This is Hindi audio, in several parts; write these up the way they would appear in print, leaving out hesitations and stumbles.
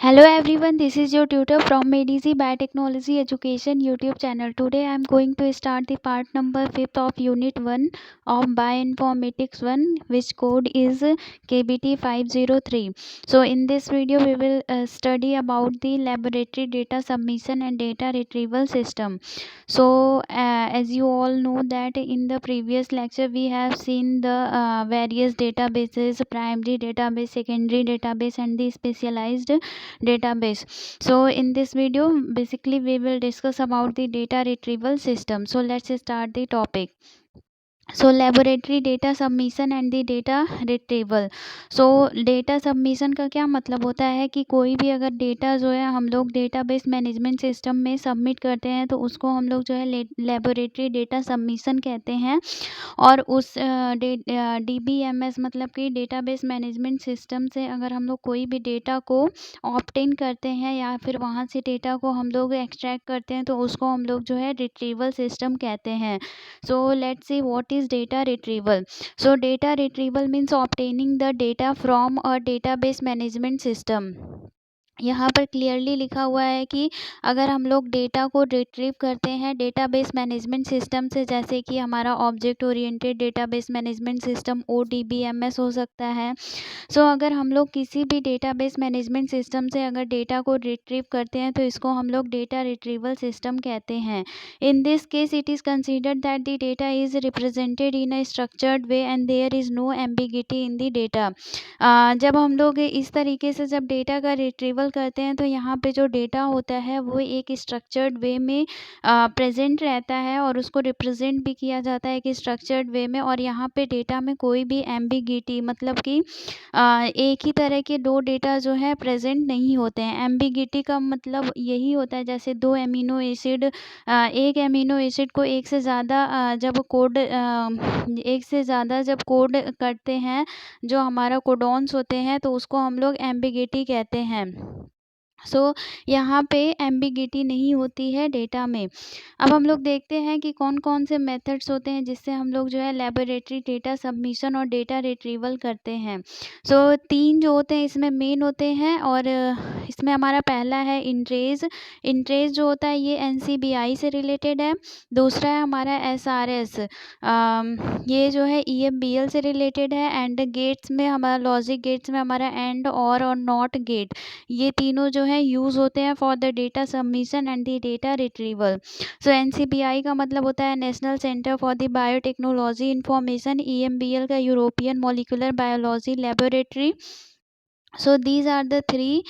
Hello everyone, this is your tutor from MedEasy Biotechnology Education YouTube channel. Today I am going to start the part number 5th of Unit 1 of Bioinformatics 1, which code is KBT 503. So in this video we will study about the laboratory data submission and data retrieval system. So as you all know that in the previous lecture we have seen the various databases, primary database, secondary database and the specialized database. So in this video basically we will discuss about the data retrieval system. So let's start the topic. So laboratory data submission and the data retrieval. So data submission का क्या मतलब होता है कि कोई भी अगर डेटा जो है हम लोग डेटाबेस मैनेजमेंट सिस्टम में सबमिट करते हैं तो उसको हम लोग जो है लेबोरेटरी डेटा सबमिशन कहते हैं। और उस DBMS मतलब कि डेटाबेस मैनेजमेंट सिस्टम से अगर हम लोग कोई भी डेटा को ऑब्टेन करते हैं या फिर वहाँ से डेटा को हम लोग एक्सट्रैक्ट करते हैं तो उसको हम लोग जो है रिट्रीवल सिस्टम कहते हैं। So let's see what is data retrieval. So data retrieval means obtaining the data from a database management system. यहाँ पर क्लियरली लिखा हुआ है कि अगर हम लोग डेटा को रिट्रीव करते हैं डेटाबेस मैनेजमेंट सिस्टम से, जैसे कि हमारा object oriented database management system ODBMS हो सकता है। सो अगर हम लोग किसी भी डेटाबेस मैनेजमेंट सिस्टम से अगर डेटा को रिट्रीव करते हैं तो इसको हम लोग डेटा रिट्रीवल सिस्टम कहते हैं। In this case it is considered that the data is represented in a structured way and there is no ambiguity in the data. जब हम लोग इस तरीके से जब डेटा का रिट्रीवल करते हैं तो यहाँ पे जो डेटा होता है वो एक स्ट्रक्चर्ड वे में प्रेजेंट रहता है और उसको रिप्रेजेंट भी किया जाता है एक स्ट्रक्चर्ड वे में। और यहाँ पे डेटा में कोई भी एम्बिगिटी मतलब कि एक ही तरह के दो डेटा जो है प्रेजेंट नहीं होते हैं। एम्बिगिटी का मतलब यही होता है जैसे दो अमीनो एसिड, एक अमीनो एसिड को एक से ज़्यादा जब कोड करते हैं जो हमारा कोडॉन्स होते हैं तो उसको हम लोग एम्बिगिटी कहते हैं। सो यहाँ पे एम्बिगिटी नहीं होती है डेटा में। अब हम लोग देखते हैं कि कौन कौन से मेथड्स होते हैं जिससे हम लोग जो है लेबोरेटरी डेटा सबमिशन और डेटा रिट्रीवल करते हैं। सो 3 जो होते हैं इसमें मेन होते हैं और इसमें हमारा पहला है इंट्रेज। इंट्रेज जो होता है ये NCBI से रिलेटेड है। दूसरा है हमारा SRS, ये जो है EMBL से रिलेटेड है। एंड गेट्स में हमारा लॉजिक गेट्स में हमारा एंड और नॉट गेट, ये तीनों जो है यूज़ होते हैं for the data submission and the data retrieval. So NCBI का मतलब होता है national centre for the biotechnology information, EMBL का European molecular biology laboratory. So these are the 3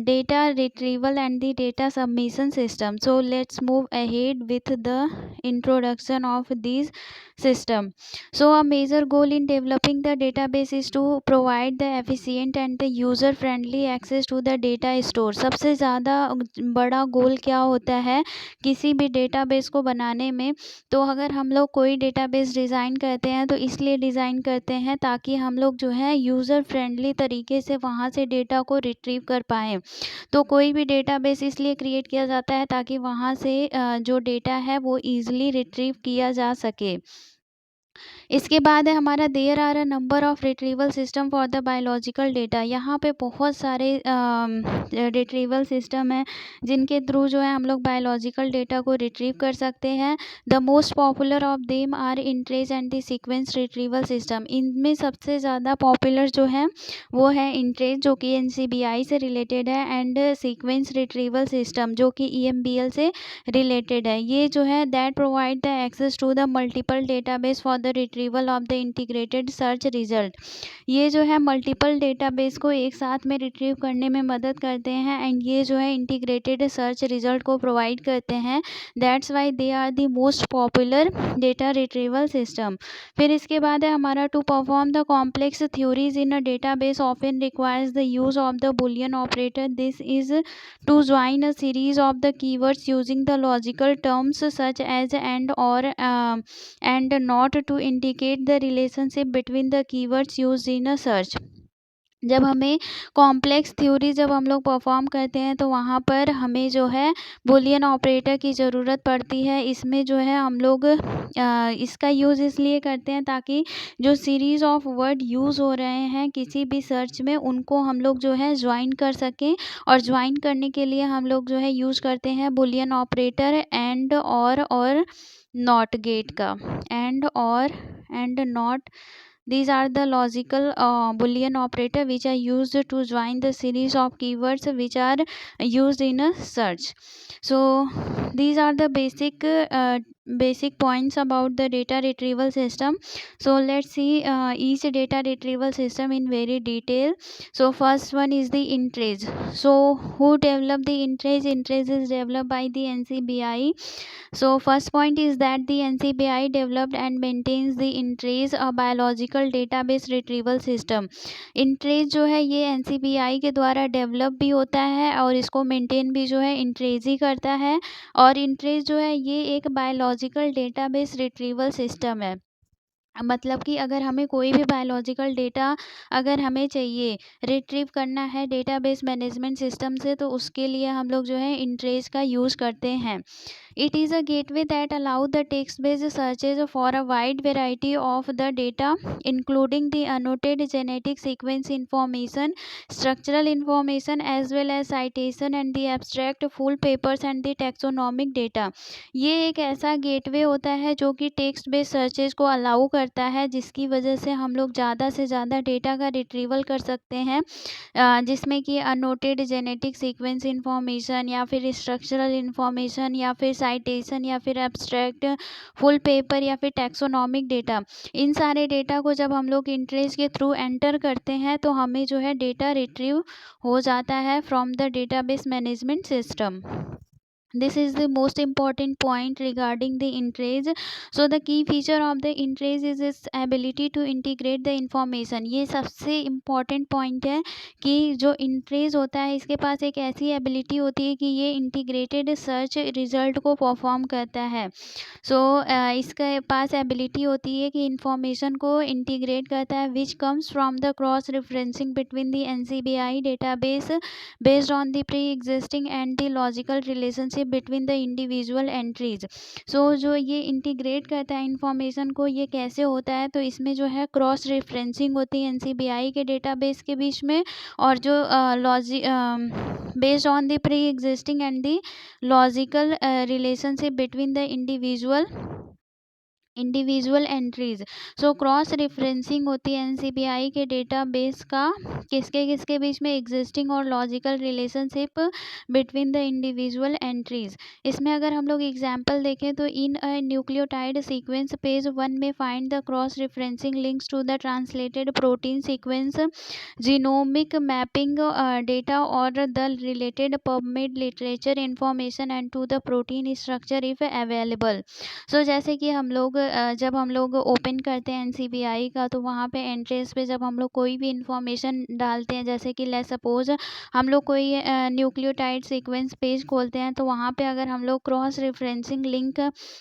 data retrieval and the data submission system. So let's move ahead with the introduction of these system. So a major goal in developing the database is to provide the efficient and the user friendly access to the data store. सबसे ज़्यादा बड़ा गोल क्या होता है किसी भी डेटाबेस को बनाने में? तो अगर हम लोग कोई डेटाबेस डिज़ाइन करते हैं तो इसलिए डिज़ाइन करते हैं ताकि हम लोग जो है यूज़र फ्रेंडली तरीके से वहाँ से डेटा को रिट्रीव कर पाएँ। तो कोई भी डेटाबेस इसलिए क्रिएट किया जाता है ताकि वहाँ से जो डेटा है वो ईज़िली रिट्रीव किया जा सके। इसके बाद है हमारा there are a number of retrieval system for the biological data. यहाँ पे बहुत सारे रिट्रीवल सिस्टम हैं जिनके थ्रू जो है हम लोग बायोलॉजिकल डेटा को रिट्रीव कर सकते हैं। The most popular of them are Entrez and the sequence retrieval system. इनमें सबसे ज़्यादा पॉपुलर जो है वो है इंट्रेज जो कि NCBI से रिलेटेड है, एंड सीक्वेंस रिट्रीवल सिस्टम जो कि EMBL से रिलेटेड है। ये जो है that provide the access to the multiple database for the retrieval of the integrated search result. ये जो है मल्टीपल डेटाबेस को एक साथ में रिट्रीव करने में मदद करते हैं एंड ये जो है इंटीग्रेटेड सर्च रिजल्ट को प्रोवाइड करते हैं। That's why they are the most popular data retrieval system. फिर इसके बाद है हमारा to perform the complex theories in a database often requires the use of the Boolean operator. This is to join a series of the keywords using the logical terms such as and और and not to indicate the relationship between the keywords used in a search. जब हमें कॉम्प्लेक्स थ्योरी जब हम लोग परफॉर्म करते हैं तो वहाँ पर हमें जो है बूलियन ऑपरेटर की ज़रूरत पड़ती है। इसमें जो है हम लोग इसका यूज़ इसलिए करते हैं ताकि जो सीरीज़ ऑफ वर्ड यूज़ हो रहे हैं किसी भी सर्च में उनको हम लोग जो है ज्वाइन कर सकें, और ज्वाइन करने के लिए हम लोग जो है यूज़ करते हैं बूलियन ऑपरेटर एंड और नॉट गेट का। एंड और and not, these are the logical Boolean operator which are used to join the series of keywords which are used in a search. So these are the basic points about the data retrieval system. So let's see each data retrieval system in very detail. So first one is the InTrace. So who developed the InTrace? InTrace is developed by the NCBI. So first point is that the NCBI developed and maintains the InTrace, a biological database retrieval system. InTrace जो है ये NCBI के द्वारा डेवलप भी होता है और इसको मेंटेन भी जो है InTrace ही करता है। और InTrace जो है ये एक बायोलॉजिकल डेटाबेस रिट्रीवल सिस्टम है। मतलब कि अगर हमें कोई भी बायोलॉजिकल डेटा अगर हमें चाहिए, रिट्रीव करना है डेटाबेस मैनेजमेंट सिस्टम से, तो उसके लिए हम लोग जो है InTrace का यूज़ करते हैं। It is a gateway that allows the text-based searches for a wide variety of the data, including the annotated genetic sequence information, structural information, as well as citation and the abstract full papers and the taxonomic data. ये एक ऐसा गेटवे होता है जो कि टेक्स्ट बेस्ड सर्चेज को अलाउ करता है, जिसकी वजह से हम लोग ज़्यादा से ज़्यादा डेटा का रिट्रीवल कर सकते हैं, जिसमें कि अनोटेड जेनेटिक सीक्वेंस इंफॉर्मेशन या फिर स्ट्रक्चरल इंफॉर्मेशन या फिर साइटेशन या फिर एब्स्ट्रैक्ट फुल पेपर या फिर टैक्सोनॉमिक डेटा। इन सारे डेटा को जब हम लोग इंटरेस्ट के थ्रू एंटर करते हैं तो हमें जो है डेटा रिट्रीव हो जाता है from the database management system. This is the most important point regarding the InTrace. So the key feature of the InTrace is its ability to integrate the information. ये सबसे important point है कि जो InTrace होता है इसके पास एक ऐसी ability होती है कि ये integrated search result को perform करता है। So इसके पास ability होती है कि information को integrate करता है, which comes from the cross referencing between the NCBI database based on the pre-existing and the logical relationship between the individual entries. So जो ये इंटीग्रेट करता है इंफॉर्मेशन को, ये कैसे होता है, तो इसमें जो है क्रॉस रेफरेंसिंग होती है NCBI के डेटाबेस के बीच में, और जो based on the pre existing and the logical relationship between the individual entries. So cross referencing होती है NCBI के डेटाबेस का किसके किसके बीच में, एग्जिस्टिंग और logical relationship between the individual entries. इसमें अगर हम लोग एग्जांपल देखें तो in a nucleotide sequence page 1 में find the cross referencing links to the translated protein sequence, genomic mapping data और the related PubMed literature information and to the protein structure if available. So जैसे कि हम लोग जब हम लोग ओपन करते हैं NCBI का, तो वहाँ पे एंट्रेंस पे जब हम लोग कोई भी इंफॉर्मेशन डालते हैं, जैसे कि लेट्स सपोज हम लोग कोई न्यूक्लियोटाइड सीक्वेंस पेज खोलते हैं, तो वहाँ पे अगर हम लोग क्रॉस रेफरेंसिंग लिंक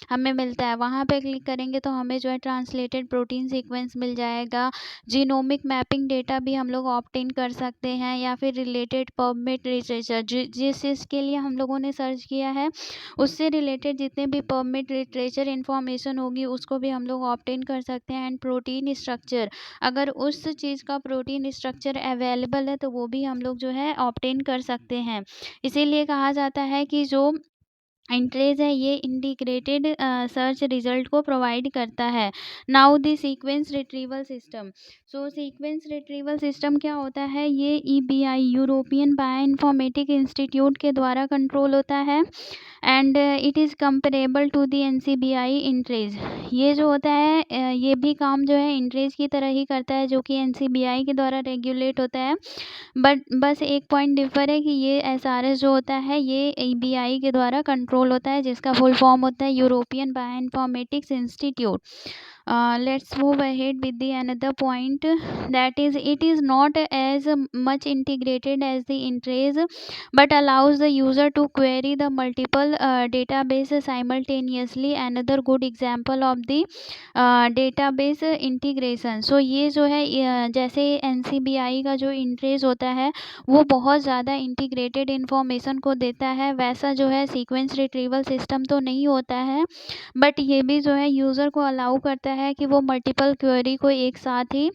हमें मिलता है, वहाँ पे क्लिक करेंगे तो हमें जो है ट्रांसलेटेड प्रोटीन सीक्वेंस मिल जाएगा, जीनोमिक मैपिंग डेटा भी हम लोग ऑब्टेन कर सकते हैं, या फिर रिलेटेड पबमेड लिटरेचर जिस चीज़ के लिए हम लोगों ने सर्च किया है उससे रिलेटेड जितने भी पबमेड लिटरेचर इन्फॉर्मेशन होगी उसको भी हम लोग ऑब्टेन कर सकते हैं। एंड प्रोटीन स्ट्रक्चर, अगर उस चीज़ का प्रोटीन स्ट्रक्चर अवेलेबल है तो वो भी हम लोग जो है ऑब्टेन कर सकते हैं। इसीलिए कहा जाता है कि जो इंटरेज है ये इंटीग्रेटेड सर्च रिजल्ट को प्रोवाइड करता है। Now the sequence retrieval system. So sequence retrieval system क्या होता है, ये EBI यूरोपियन बायोइन्फॉर्मेटिक इंस्टीट्यूट के द्वारा कंट्रोल होता है, and it is comparable to the NCBI Entrez. ये जो होता है ये भी काम जो है इंटरेज की तरह ही करता है, जो कि NCBI के द्वारा रेगुलेट होता है, बट बस एक पॉइंट डिफर है कि ये SRS जो होता है ये EBI के द्वारा कंट्रोल कंट्रोल होता है, जिसका फुल फॉर्म होता है European bioinformatics institute. Let's move ahead with the another point, that is it is not as much integrated as the InTrace, but allows the user to query the multiple databases simultaneously. Another good example of the database integration. So ये जो है जैसे NCBI का जो इंट्रेस होता है वो बहुत ज़्यादा इंटीग्रेटेड इन्फॉर्मेशन को देता है, वैसा जो है सीक्वेंस रिट्रीवल सिस्टम तो नहीं होता है, बट ये भी जो है यूज़र को अलाउ करता है कि वो मल्टीपल क्वेरी को एक साथ ही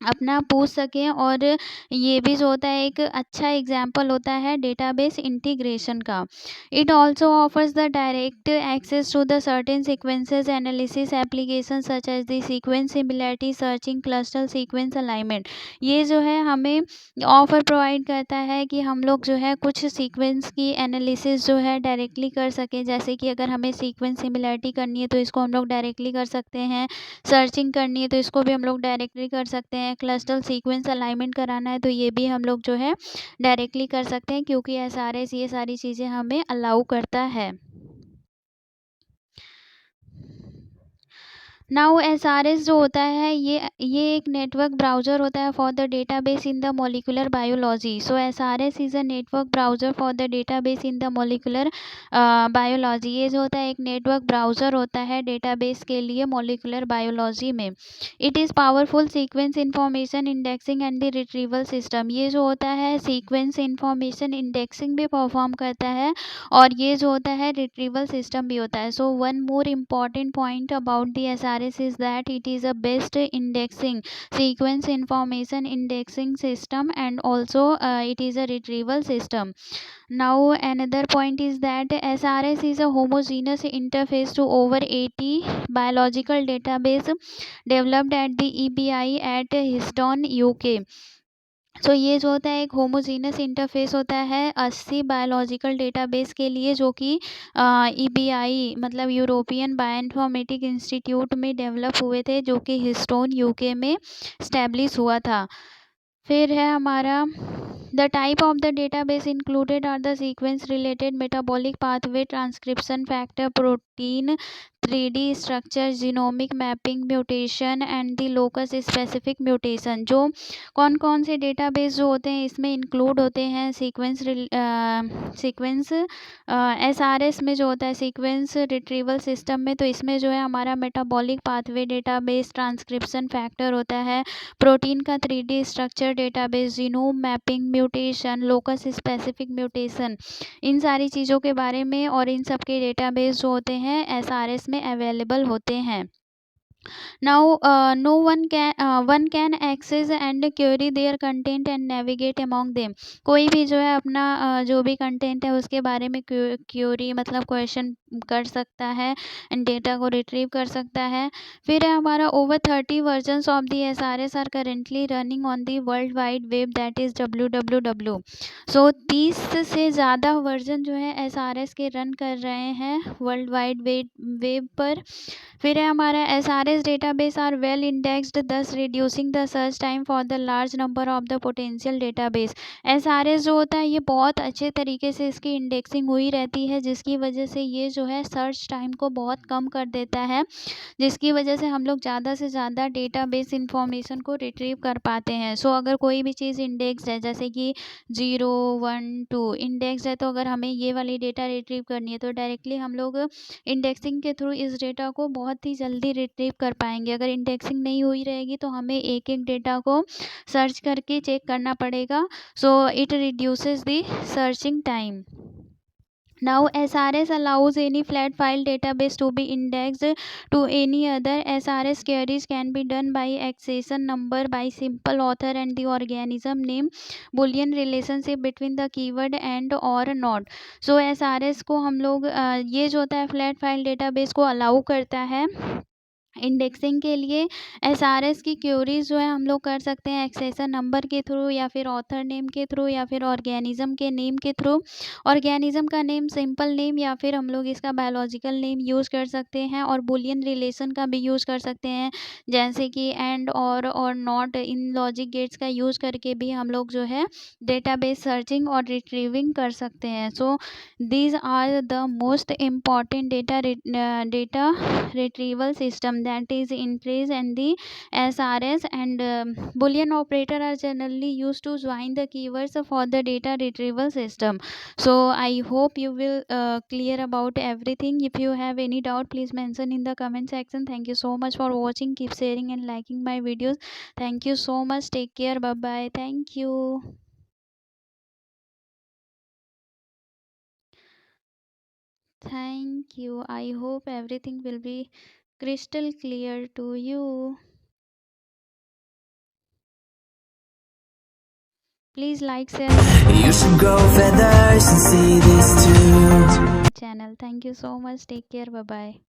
अपना पूछ सकें. और ये भी जो होता है एक अच्छा एग्जाम्पल होता है डेटाबेस इंटीग्रेशन का. It also offers the direct access to the certain sequences analysis application such as the sequence similarity searching cluster sequence alignment. ये जो है हमें ऑफर प्रोवाइड करता है कि हम लोग जो है कुछ सीक्वेंस की एनालिसिस जो है डायरेक्टली कर सकें. जैसे कि अगर हमें सीक्वेंस सिमिलैरिटी करनी है तो इसको हम लोग डायरेक्टली कर सकते हैं, सर्चिंग करनी है तो इसको भी हम लोग डायरेक्टली कर सकते हैं, क्लस्टर सीक्वेंस अलाइनमेंट कराना है तो ये भी हम लोग जो है डायरेक्टली कर सकते हैं, क्योंकि SRS ये सारी चीज़ें हमें अलाउ करता है. नाउ SRS जो होता है ये एक नेटवर्क ब्राउज़र होता है for the database in the molecular biology. So SRS is a network browser for the database in the molecular biology. ये जो होता है एक नेटवर्क ब्राउज़र होता है डेटाबेस के लिए मॉलिक्यूलर बायोलॉजी में. It is powerful sequence information indexing and the retrieval system. ये जो होता है सीक्वेंस इंफॉर्मेशन इंडेक्सिंग भी परफॉर्म करता है और ये जो होता है रिट्रीवल सिस्टम भी होता है. So one more important point about the SRS is that it is a best indexing sequence information indexing system, and also it is a retrieval system. Now another point is that SRS is a homogeneous interface to over 80 biological database developed at the EBI at Histon UK. सो ये जो होता है एक होमोजीनस इंटरफेस होता है 80 बायोलॉजिकल डेटाबेस के लिए, जो कि EBI मतलब यूरोपियन बायोइन्फॉर्मेटिक इंस्टीट्यूट में डेवलप हुए थे, जो कि हिस्टोन UK में स्टैब्लिश हुआ था. फिर है हमारा the type of the database included are the sequence related metabolic pathway transcription factor protein 3D structure genomic mapping mutation and the locus specific mutation. जो कौन कौन से डेटाबेस जो होते हैं इसमें इंक्लूड होते हैं सीक्वेंस SRS में जो होता है सीक्वेंस रिट्रीवल सिस्टम में, तो इसमें जो है हमारा metabolic pathway database transcription factor होता है, प्रोटीन का 3D structure database, genome mapping mutation, locus specific mutation, इन सारी चीज़ों के बारे में और इन सब के डेटाबेस जो होते हैं SRS में अवेलेबल होते हैं. Now, no one can access and query their content and navigate among them. कोई भी जो है अपना जो भी कंटेंट है उसके बारे में क्यूरी मतलब क्वेश्चन कर सकता है एंड डेटा को रिट्रीव कर सकता है. फिर है हमारा over 30 versions of the SRS are currently running on the world wide web, that is www. So 30 से ज़्यादा वर्जन जो है SRS के रन कर रहे हैं वर्ल्ड वाइड वेब पर. फिर है हमारा SRS database are well indexed, thus reducing the search time for the large number of the potential database. SRS जो होता है ये बहुत अच्छे तरीके से इसकी इंडेक्सिंग हुई रहती है, जिसकी वजह से ये जो है सर्च टाइम को बहुत कम कर देता है, जिसकी वजह से हम लोग ज़्यादा से ज़्यादा डेटाबेस इंफॉर्मेशन को रिट्रीव कर पाते हैं. सो अगर कोई भी चीज़ इंडेक्स है जैसे कि 0, 1, 2 इंडेक्स है, तो अगर हमें ये वाली डेटा रिट्रीव करनी है तो डायरेक्टली हम लोग इंडेक्सिंग के थ्रू इस डेटा को बहुत ही जल्दी रिट्रीव कर पाएंगे. अगर इंडेक्सिंग नहीं हुई रहेगी तो हमें एक एक डेटा को सर्च करके चेक करना पड़ेगा. So it reduces the searching time. Now SRS allows any flat file database to be indexed to any other. SRS queries can be done by accession number, by simple author and the organism name, boolean relationship between the keyword and or not. So SRS को हम लोग ये जो होता है फ्लैट फाइल डेटाबेस को अलाउ करता है इंडेक्सिंग के लिए एसआरएस की क्वेरीज जो है हम लोग कर सकते हैं एक्सेशन नंबर के थ्रू, या फिर ऑथर नेम के थ्रू, या फिर ऑर्गेनिज्म के नेम के थ्रू। ऑर्गेनिज्म का नेम सिंपल नेम, या फिर हम लोग इसका बायोलॉजिकल नेम यूज़ कर सकते हैं, और बुलियन रिलेशन का भी यूज़ कर सकते हैं, जैसे कि एंड और नॉट। इन लॉजिक गेट्स का यूज़ करके भी हम लोग जो है डेटाबेस सर्चिंग और रिट्रीविंग कर सकते हैं। सो these are the most important data retrieval system that is in place in the SRS, and Boolean operator are generally used to join the keywords for the data retrieval system. So I hope you will clear about everything. If you have any doubt, please mention in the comment section. Thank you so much for watching. Keep sharing and liking my videos. Thank you so much. Take care. Bye bye. Thank you. Thank you. I hope everything will be crystal clear to you. Please like, share, You should grow feathers and see this too. channel. Thank you so much. Take care. Bye bye.